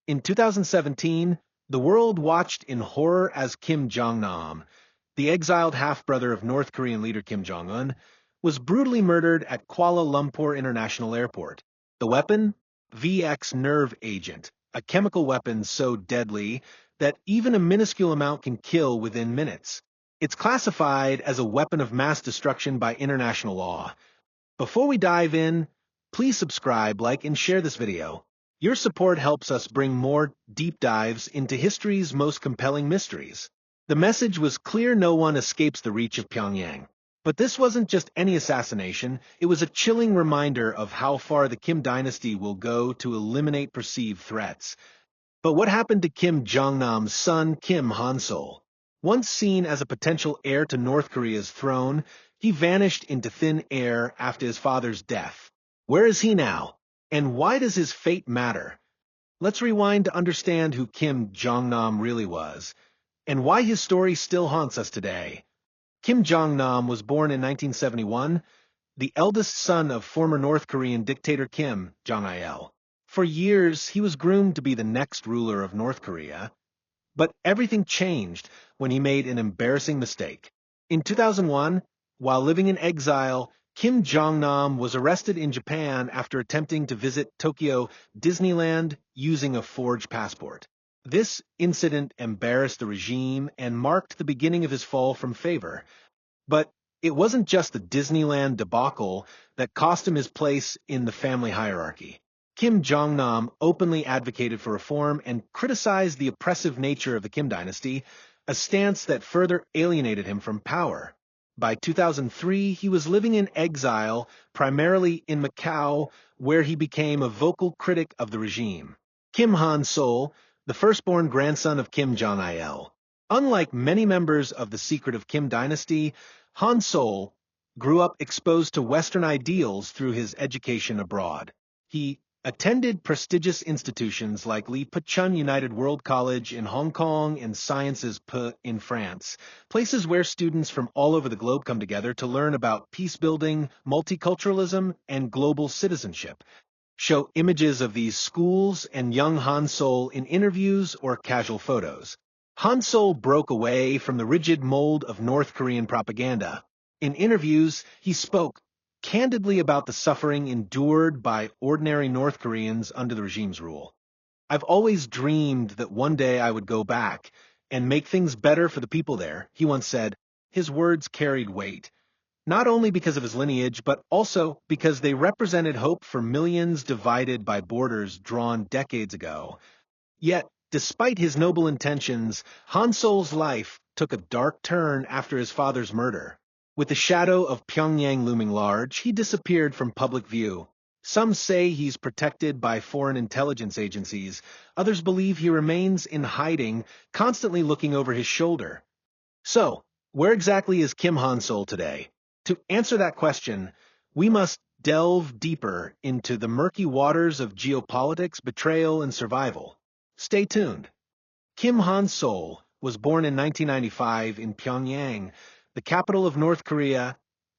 In 2017, the world watched in horror as Jong Nam, the exiled half-brother of North Korean leader Kim Jong Un, was brutally murdered at Kuala Lumpur International Airport. The weapon? VX nerve agent, a chemical weapon so deadly that even a minuscule amount can kill within minutes. It's classified as a weapon of mass destruction by international law. Before we dive in, please subscribe, like, and share this video. Your support helps us bring more deep dives into history's most compelling mysteries. The message was clear: no one escapes the reach of Pyongyang. But this wasn't just any assassination, it was a chilling reminder of how far the Kim dynasty will go to eliminate perceived threats. But what happened to Jong Nam's son, Kim Han-sol? Once seen as a potential heir to North Korea's throne, he vanished into thin air after his father's death. Where is he now? And why does his fate matter? Let's rewind to understand who Jong Nam really was, and why his story still haunts us today. Jong Nam was born in 1971, the eldest son of former North Korean dictator Kim Jong-il. For years, he was groomed to be the next ruler of North Korea. But everything changed when he made an embarrassing mistake. In 2001, while living in exile, Jong Nam was arrested in Japan after attempting to visit Tokyo Disneyland using a forged passport. This incident embarrassed the regime and marked the beginning of his fall from favor. But it wasn't just the Disneyland debacle that cost him his place in the family hierarchy. Jong Nam openly advocated for reform and criticized the oppressive nature of the Kim dynasty, a stance that further alienated him from power. By 2003, he was living in exile, primarily in Macau, where he became a vocal critic of the regime. Kim Han-sol, the firstborn grandson of Kim Jong-il. Unlike many members of the secretive Kim dynasty, Han-sol grew up exposed to Western ideals through his education abroad. He attended prestigious institutions like Li Pechun United World College in Hong Kong and Sciences Po in France, places where students from all over the globe come together to learn about peace-building, multiculturalism, and global citizenship. Show images of these schools and young Han-sol in interviews or casual photos. Han-sol broke away from the rigid mold of North Korean propaganda. In interviews, he spoke candidly about the suffering endured by ordinary North Koreans under the regime's rule. "I've always dreamed that one day I would go back and make things better for the people there," he once said. His words carried weight, not only because of his lineage, but also because they represented hope for millions divided by borders drawn decades ago. Yet, despite his noble intentions, Han-sol's life took a dark turn after his father's murder. With the shadow of Pyongyang looming large, he disappeared from public view. Some say he's protected by foreign intelligence agencies. Others believe he remains in hiding, constantly looking over his shoulder. So, where exactly is Kim Han-sol today? To answer that question, we must delve deeper into the murky waters of geopolitics, betrayal, and survival. Stay tuned. Kim Han-sol was born in 1995 in Pyongyang, the capital of North Korea,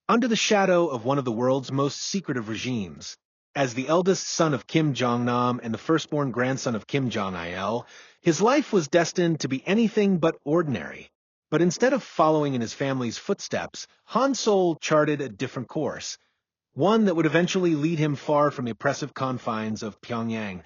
under the shadow of one of the world's most secretive regimes. As the eldest son of Kim Jong Nam and the firstborn grandson of Kim Jong-il, his life was destined to be anything but ordinary. But instead of following in his family's footsteps, Han-sol charted a different course, one that would eventually lead him far from the oppressive confines of Pyongyang.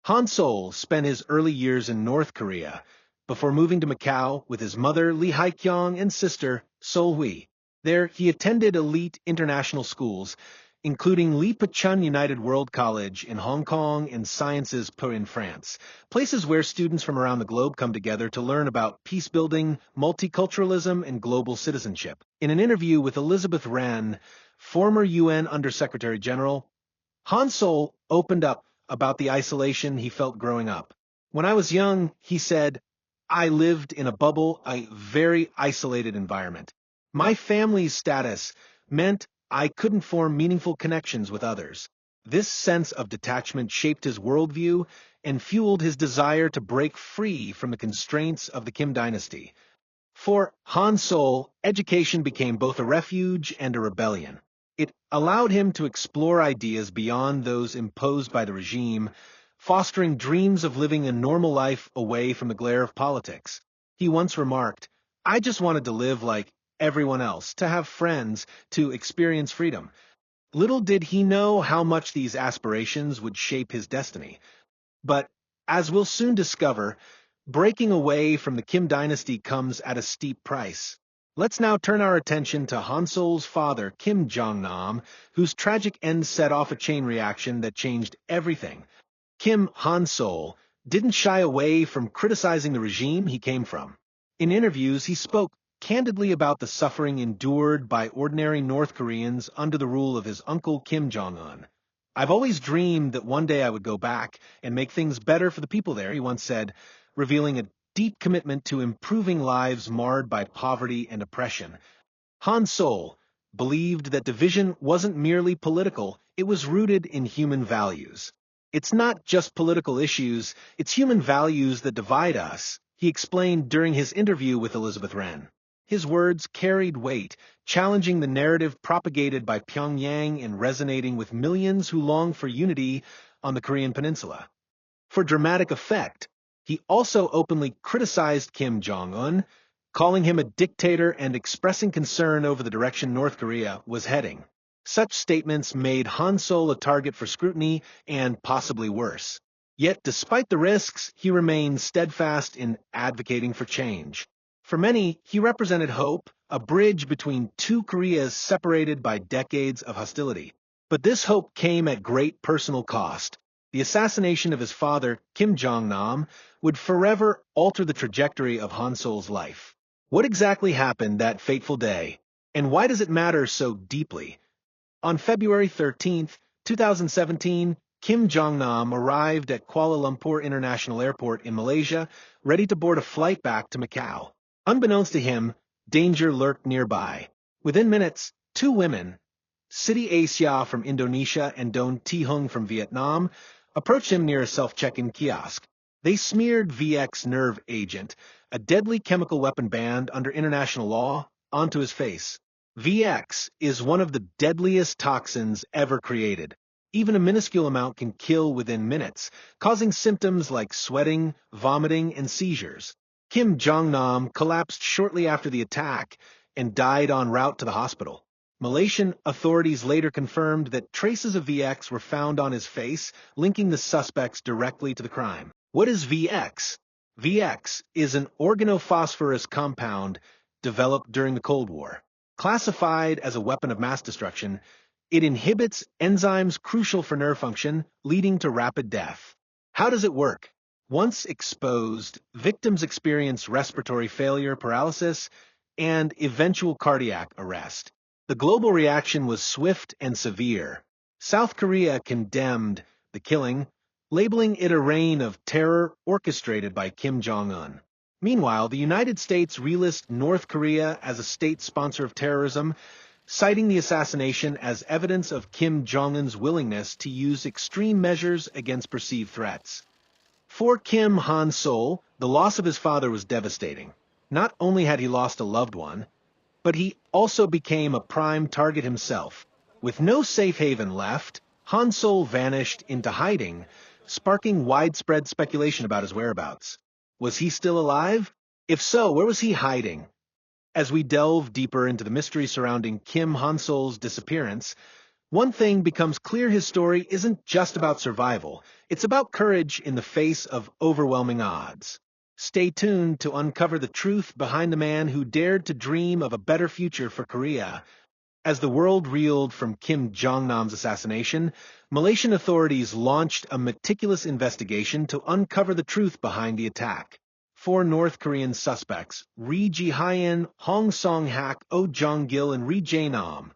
Han-sol spent his early years in North Korea, before moving to Macau with his mother, Lee Hae-kyung, and sister, Sol-hui. There, he attended elite international schools, including Li Pechun United World College in Hong Kong and Sciences Po in France, places where students from around the globe come together to learn about peace-building, multiculturalism, and global citizenship. In an interview with Elizabeth Wren, former UN Undersecretary General, Han-sol opened up about the isolation he felt growing up. "When I was young," he said, "I lived in a bubble, a very isolated environment. My family's status meant I couldn't form meaningful connections with others." This sense of detachment shaped his worldview and fueled his desire to break free from the constraints of the Kim dynasty. For Han-sol, education became both a refuge and a rebellion. It allowed him to explore ideas beyond those imposed by the regime, fostering dreams of living a normal life away from the glare of politics. He once remarked, "I just wanted to live like everyone else, to have friends, to experience freedom." Little did he know how much these aspirations would shape his destiny. But, as we'll soon discover, breaking away from the Kim dynasty comes at a steep price. Let's now turn our attention to Han Sol's father, Kim Jong Nam, whose tragic end set off a chain reaction that changed everything. Kim Han Sol didn't shy away from criticizing the regime he came from. In interviews, he spoke candidly about the suffering endured by ordinary North Koreans under the rule of his uncle Kim Jong Un. "I've always dreamed that one day I would go back and make things better for the people there," he once said, revealing a deep commitment to improving lives marred by poverty and oppression. Han Sol believed that division wasn't merely political, it was rooted in human values. "It's not just political issues, it's human values that divide us," he explained during his interview with Elizabeth Wren. His words carried weight, challenging the narrative propagated by Pyongyang and resonating with millions who long for unity on the Korean peninsula. For dramatic effect, he also openly criticized Kim Jong-un, calling him a dictator and expressing concern over the direction North Korea was heading. Such statements made Han Sol a target for scrutiny and possibly worse. Yet, despite the risks, he remained steadfast in advocating for change. For many, he represented hope, a bridge between two Koreas separated by decades of hostility. But this hope came at great personal cost. The assassination of his father, Kim Jong Nam, would forever alter the trajectory of Han Sol's life. What exactly happened that fateful day? And why does it matter so deeply? On February 13, 2017, Kim Jong Nam arrived at Kuala Lumpur International Airport in Malaysia, ready to board a flight back to Macau. Unbeknownst to him, danger lurked nearby. Within minutes, two women, Siti Aisyah from Indonesia and Don Tihung from Vietnam, approached him near a self-check-in kiosk. They smeared VX nerve agent, a deadly chemical weapon banned under international law, onto his face. VX is one of the deadliest toxins ever created. Even a minuscule amount can kill within minutes, causing symptoms like sweating, vomiting, and seizures. Kim Jong Nam collapsed shortly after the attack and died en route to the hospital. Malaysian authorities later confirmed that traces of VX were found on his face, linking the suspects directly to the crime. What is VX? VX is an organophosphorus compound developed during the Cold War. Classified as a weapon of mass destruction, it inhibits enzymes crucial for nerve function, leading to rapid death. How does it work? Once exposed, victims experience respiratory failure, paralysis, and eventual cardiac arrest. The global reaction was swift and severe. South Korea condemned the killing, labeling it a reign of terror orchestrated by Kim Jong-un. Meanwhile, the United States relists North Korea as a state sponsor of terrorism, citing the assassination as evidence of Kim Jong-un's willingness to use extreme measures against perceived threats. For Kim Han Sol, the loss of his father was devastating. Not only had he lost a loved one, but he also became a prime target himself. With no safe haven left, Han Sol vanished into hiding, sparking widespread speculation about his whereabouts. Was he still alive? If so, where was he hiding? As we delve deeper into the mystery surrounding Kim Han Sol's disappearance, one thing becomes clear: his story isn't just about survival, it's about courage in the face of overwhelming odds. Stay tuned to uncover the truth behind the man who dared to dream of a better future for Korea. As the world reeled from Kim Jong-nam's assassination, Malaysian authorities launched a meticulous investigation to uncover the truth behind the attack. Four North Korean suspects, Ri Ji-hyen, Hong Song-hak, Oh Jong-gil, and Ri Jae-nam,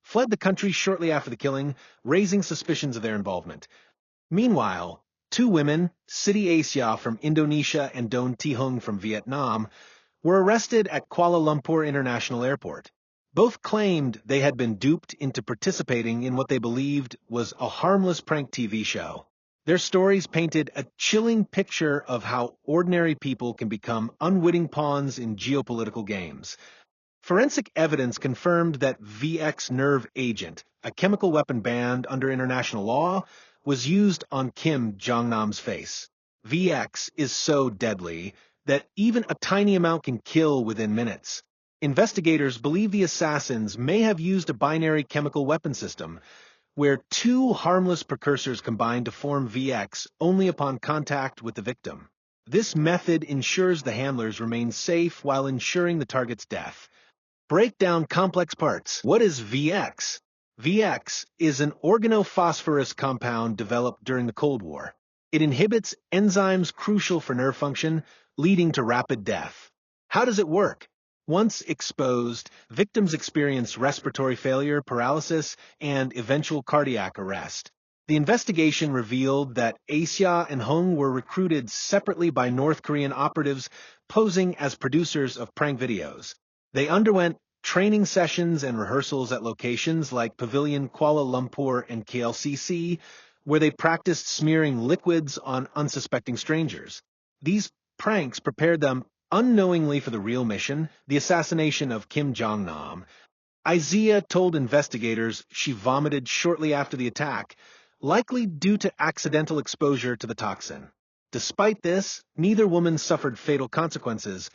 fled the country shortly after the killing, raising suspicions of their involvement. Meanwhile, two women, Siti Aisyah from Indonesia and Don Tihung from Vietnam, were arrested at Kuala Lumpur International Airport. Both claimed they had been duped into participating in what they believed was a harmless prank TV show. Their stories painted a chilling picture of how ordinary people can become unwitting pawns in geopolitical games. Forensic evidence confirmed that VX nerve agent, a chemical weapon banned under international law, was used on Kim Jong Nam's face. VX is so deadly that even a tiny amount can kill within minutes. Investigators believe the assassins may have used a binary chemical weapon system, where two harmless precursors combine to form VX only upon contact with the victim. This method ensures the handlers remain safe while ensuring the target's death. Break down complex parts. What is VX? VX is an organophosphorus compound developed during the Cold War. It inhibits enzymes crucial for nerve function, leading to rapid death. How does it work? Once exposed, victims experience respiratory failure, paralysis, and eventual cardiac arrest. The investigation revealed that Asia and Hung were recruited separately by North Korean operatives posing as producers of prank videos. They underwent training sessions and rehearsals at locations like Pavilion Kuala Lumpur and KLCC, where they practiced smearing liquids on unsuspecting strangers. These pranks prepared them unknowingly for the real mission, the assassination of Kim Jong Nam. Isaiah told investigators she vomited shortly after the attack, likely due to accidental exposure to the toxin. Despite this, neither woman suffered fatal consequences,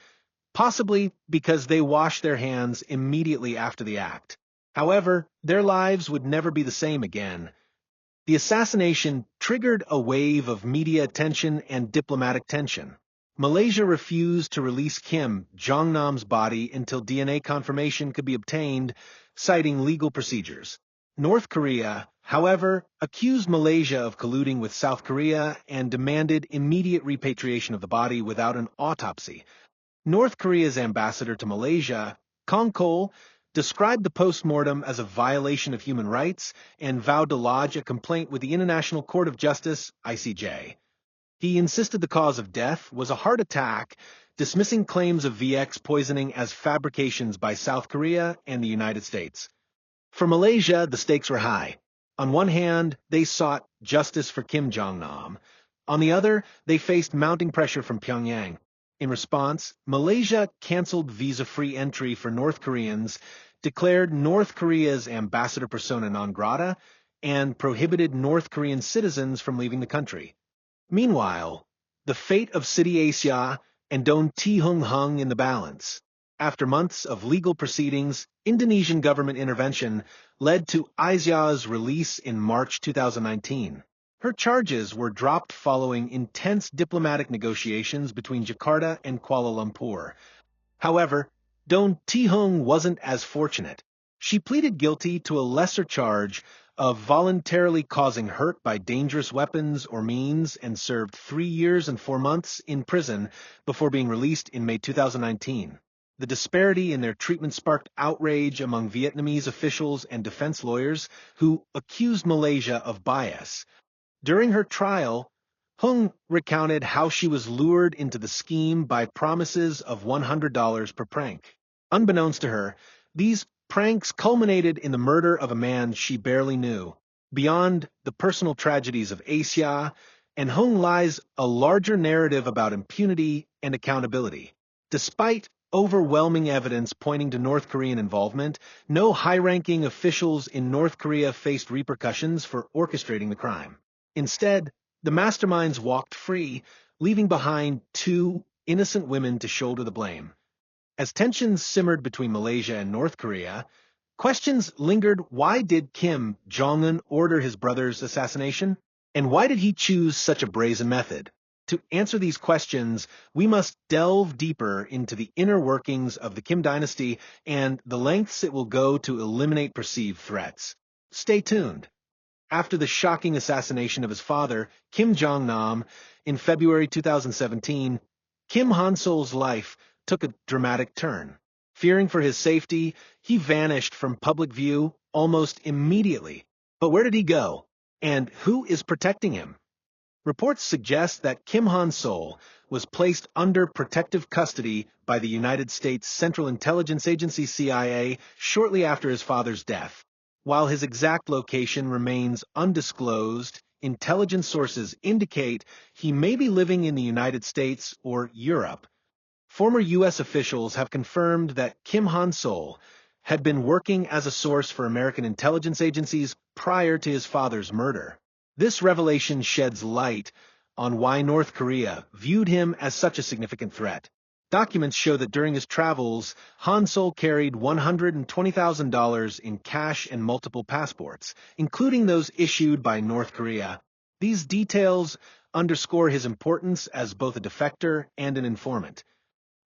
possibly because they washed their hands immediately after the act. However, their lives would never be the same again. The assassination triggered a wave of media attention and diplomatic tension. Malaysia refused to release Kim Jong Nam's body until DNA confirmation could be obtained, citing legal procedures. North Korea, however, accused Malaysia of colluding with South Korea and demanded immediate repatriation of the body without an autopsy. North Korea's ambassador to Malaysia, Kong Kol, described the post-mortem as a violation of human rights and vowed to lodge a complaint with the International Court of Justice, ICJ. He insisted the cause of death was a heart attack, dismissing claims of VX poisoning as fabrications by South Korea and the United States. For Malaysia, the stakes were high. On one hand, they sought justice for Kim Jong Nam. On the other, they faced mounting pressure from Pyongyang. In response, Malaysia canceled visa-free entry for North Koreans, declared North Korea's ambassador persona non grata, and prohibited North Korean citizens from leaving the country. Meanwhile, the fate of City Asia and Don Tihung hung in the balance. After months of legal proceedings, Indonesian government intervention led to Aisyah's release in March 2019. Her charges were dropped following intense diplomatic negotiations between Jakarta and Kuala Lumpur. However, Don Tihung wasn't as fortunate. She pleaded guilty to a lesser charge of voluntarily causing hurt by dangerous weapons or means and served 3 years and 4 months in prison before being released in May 2019. The disparity in their treatment sparked outrage among Vietnamese officials and defense lawyers who accused Malaysia of bias. During her trial, Hung recounted how she was lured into the scheme by promises of $100 per prank. Unbeknownst to her, these pranks culminated in the murder of a man she barely knew. Beyond the personal tragedies of Asia and Hung lies a larger narrative about impunity and accountability. Despite overwhelming evidence pointing to North Korean involvement, no high-ranking officials in North Korea faced repercussions for orchestrating the crime. Instead, the masterminds walked free, leaving behind 2 innocent women to shoulder the blame. As tensions simmered between Malaysia and North Korea, questions lingered: why did Kim Jong Un order his brother's assassination? And why did he choose such a brazen method? To answer these questions, we must delve deeper into the inner workings of the Kim dynasty and the lengths it will go to eliminate perceived threats. Stay tuned. After the shocking assassination of his father, Kim Jong Nam, in February 2017, Kim Han-sol's life took a dramatic turn. Fearing for his safety, he vanished from public view almost immediately. But where did he go? And who is protecting him? Reports suggest that Kim Han-sol was placed under protective custody by the United States Central Intelligence Agency CIA shortly after his father's death. While his exact location remains undisclosed, intelligence sources indicate he may be living in the United States or Europe. Former U.S. officials have confirmed that Kim Han-sol had been working as a source for American intelligence agencies prior to his father's murder. This revelation sheds light on why North Korea viewed him as such a significant threat. Documents show that during his travels, Han Sol carried $120,000 in cash and multiple passports, including those issued by North Korea. These details underscore his importance as both a defector and an informant.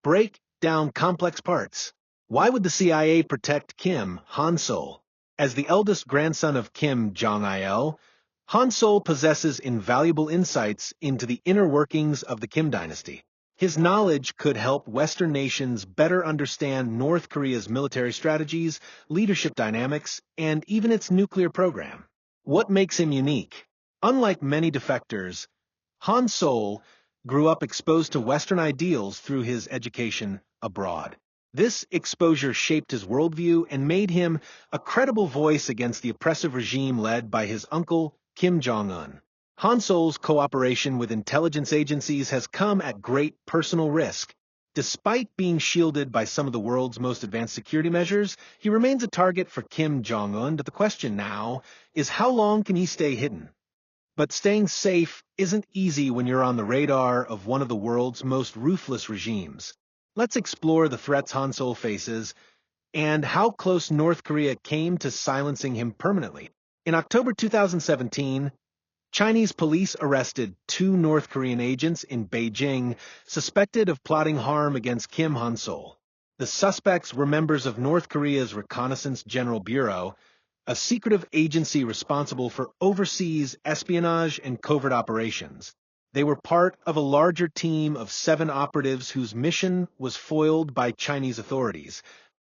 Break down complex parts. Why would the CIA protect Kim Han Sol? As the eldest grandson of Kim Jong-il, Han Sol possesses invaluable insights into the inner workings of the Kim dynasty. His knowledge could help Western nations better understand North Korea's military strategies, leadership dynamics, and even its nuclear program. What makes him unique? Unlike many defectors, Han Sol grew up exposed to Western ideals through his education abroad. This exposure shaped his worldview and made him a credible voice against the oppressive regime led by his uncle, Kim Jong Un. Han Sol's cooperation with intelligence agencies has come at great personal risk. Despite being shielded by some of the world's most advanced security measures, he remains a target for Kim Jong Un. But the question now is, how long can he stay hidden? But staying safe isn't easy when you're on the radar of one of the world's most ruthless regimes. Let's explore the threats Han Sol faces and how close North Korea came to silencing him permanently. In October 2017, Chinese police arrested 2 North Korean agents in Beijing suspected of plotting harm against Kim Han Sol. The suspects were members of North Korea's Reconnaissance General Bureau, a secretive agency responsible for overseas espionage and covert operations. They were part of a larger team of 7 operatives whose mission was foiled by Chinese authorities.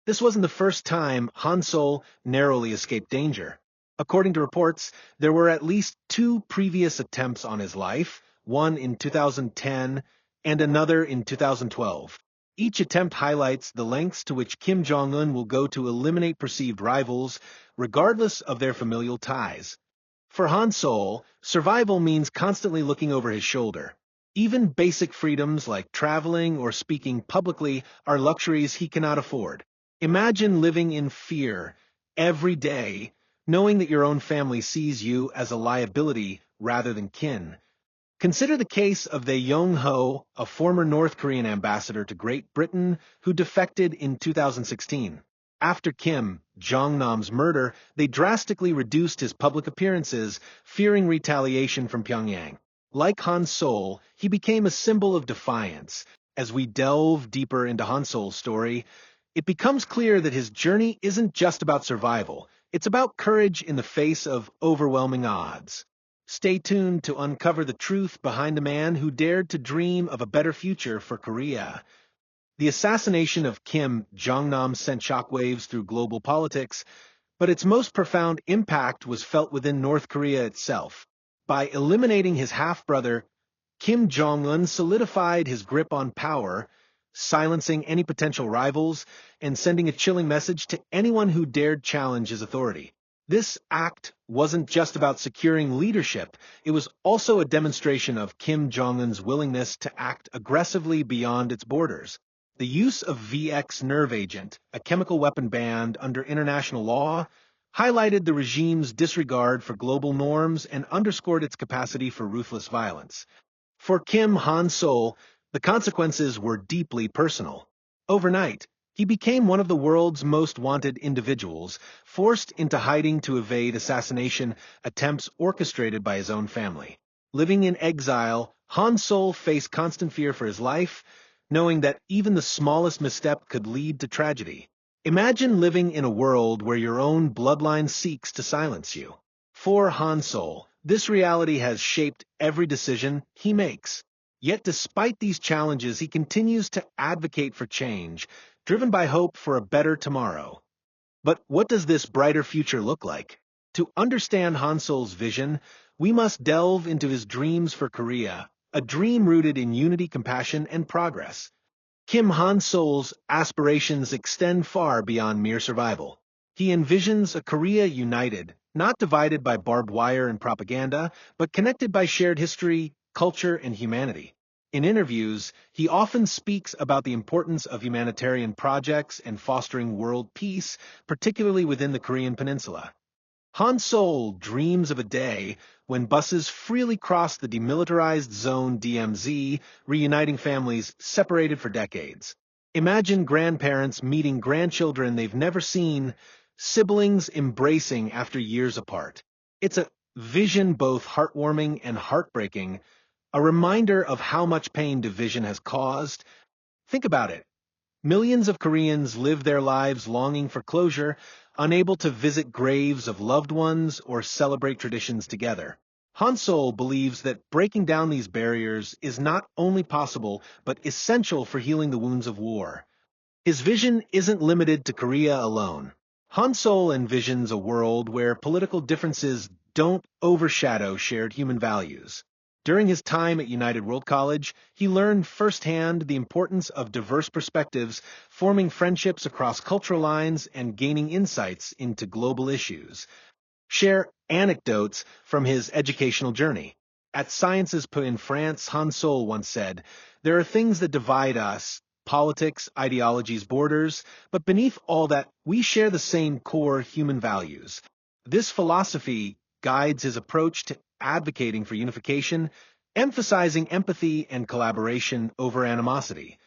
This wasn't the first time Han Sol narrowly escaped danger. According to reports, there were at least 2 previous attempts on his life, one in 2010 and another in 2012. Each attempt highlights the lengths to which Kim Jong-un will go to eliminate perceived rivals, regardless of their familial ties. For Han Sol, survival means constantly looking over his shoulder. Even basic freedoms like traveling or speaking publicly are luxuries he cannot afford. Imagine living in fear every day, knowing that your own family sees you as a liability rather than kin. Consider the case of Dae Yong-ho, a former North Korean ambassador to Great Britain who defected in 2016. After Kim Jong Nam's murder, they drastically reduced his public appearances, fearing retaliation from Pyongyang. Like Han Sol, he became a symbol of defiance. As we delve deeper into Han Sol's story, it becomes clear that his journey isn't just about survival. It's about courage in the face of overwhelming odds. Stay tuned to uncover the truth behind a man who dared to dream of a better future for Korea. The assassination of Kim Jong Nam sent shockwaves through global politics, but its most profound impact was felt within North Korea itself. By eliminating his half-brother, Kim Jong Un solidified his grip on power, silencing any potential rivals and sending a chilling message to anyone who dared challenge his authority. This act wasn't just about securing leadership, it was also a demonstration of Kim Jong-un's willingness to act aggressively beyond its borders. The use of VX nerve agent, a chemical weapon banned under international law, highlighted the regime's disregard for global norms and underscored its capacity for ruthless violence. For Kim Han Sol, the consequences were deeply personal. Overnight, he became one of the world's most wanted individuals, forced into hiding to evade assassination attempts orchestrated by his own family. Living in exile, Han Sol faced constant fear for his life, knowing that even the smallest misstep could lead to tragedy. Imagine living in a world where your own bloodline seeks to silence you. For Han Sol, this reality has shaped every decision he makes. Yet despite these challenges, he continues to advocate for change, driven by hope for a better tomorrow. But what does this brighter future look like? To understand Han Sol's vision, we must delve into his dreams for Korea, a dream rooted in unity, compassion, and progress. Kim Han Sol's aspirations extend far beyond mere survival. He envisions a Korea united, not divided by barbed wire and propaganda, but connected by shared history, culture, and humanity. In interviews, he often speaks about the importance of humanitarian projects and fostering world peace, particularly within the Korean Peninsula. Han Sol dreams of a day when buses freely cross the demilitarized zone DMZ, reuniting families separated for decades. Imagine grandparents meeting grandchildren they've never seen, siblings embracing after years apart. It's a vision both heartwarming and heartbreaking, a reminder of how much pain division has caused. Think about it. Millions of Koreans live their lives longing for closure, unable to visit graves of loved ones or celebrate traditions together. Han Sol believes that breaking down these barriers is not only possible, but essential for healing the wounds of war. His vision isn't limited to Korea alone. Han Sol envisions a world where political differences don't overshadow shared human values. During his time at United World College, he learned firsthand the importance of diverse perspectives, forming friendships across cultural lines and gaining insights into global issues. Share anecdotes from his educational journey. At Sciences Po in France, Han Sol once said, "There are things that divide us, politics, ideologies, borders, but beneath all that, we share the same core human values." This philosophy guides his approach to advocating for unification, emphasizing empathy and collaboration over animosity.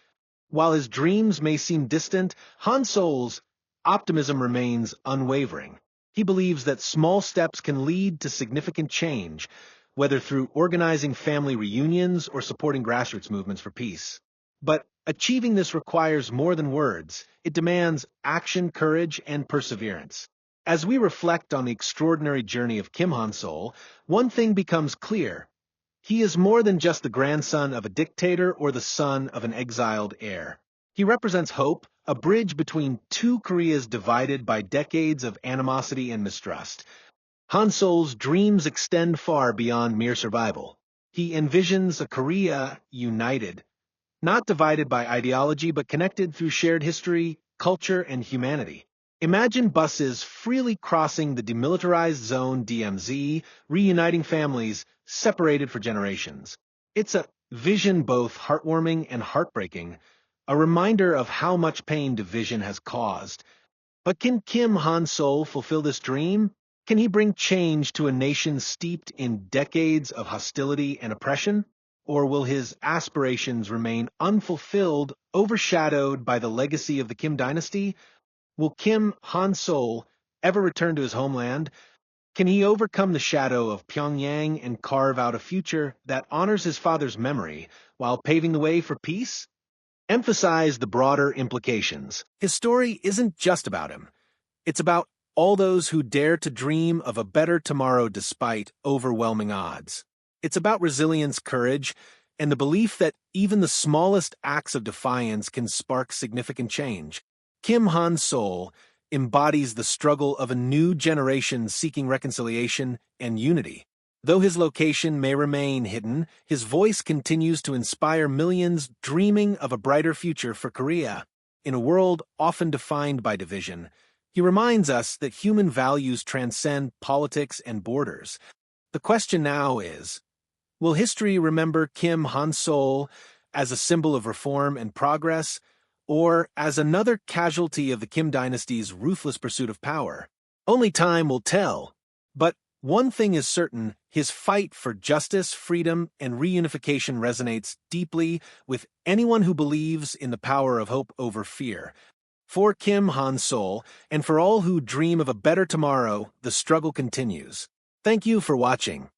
While his dreams may seem distant, Han Sol's optimism remains unwavering. He believes that small steps can lead to significant change, whether through organizing family reunions or supporting grassroots movements for peace. But achieving this requires more than words. It demands action, courage, and perseverance. As we reflect on the extraordinary journey of Kim Han Sol, one thing becomes clear. He is more than just the grandson of a dictator or the son of an exiled heir. He represents hope, a bridge between two Koreas divided by decades of animosity and mistrust. Han Sol's dreams extend far beyond mere survival. He envisions a Korea united, not divided by ideology but connected through shared history, culture, and humanity. Imagine buses freely crossing the demilitarized zone DMZ, reuniting families separated for generations. It's a vision both heartwarming and heartbreaking, a reminder of how much pain division has caused. But can Kim Han Sol fulfill this dream? Can he bring change to a nation steeped in decades of hostility and oppression? Or will his aspirations remain unfulfilled, overshadowed by the legacy of the Kim dynasty? Will Kim Han Sol ever return to his homeland? Can he overcome the shadow of Pyongyang and carve out a future that honors his father's memory while paving the way for peace? Emphasize the broader implications. His story isn't just about him. It's about all those who dare to dream of a better tomorrow despite overwhelming odds. It's about resilience, courage, and the belief that even the smallest acts of defiance can spark significant change. Kim Han Sol embodies the struggle of a new generation seeking reconciliation and unity. Though his location may remain hidden, his voice continues to inspire millions dreaming of a brighter future for Korea. In a world often defined by division, he reminds us that human values transcend politics and borders. The question now is, will history remember Kim Han Sol as a symbol of reform and progress, or as another casualty of the Kim dynasty's ruthless pursuit of power? Only time will tell. But one thing is certain, his fight for justice, freedom, and reunification resonates deeply with anyone who believes in the power of hope over fear. For Kim Han Sol, and for all who dream of a better tomorrow, the struggle continues. Thank you for watching.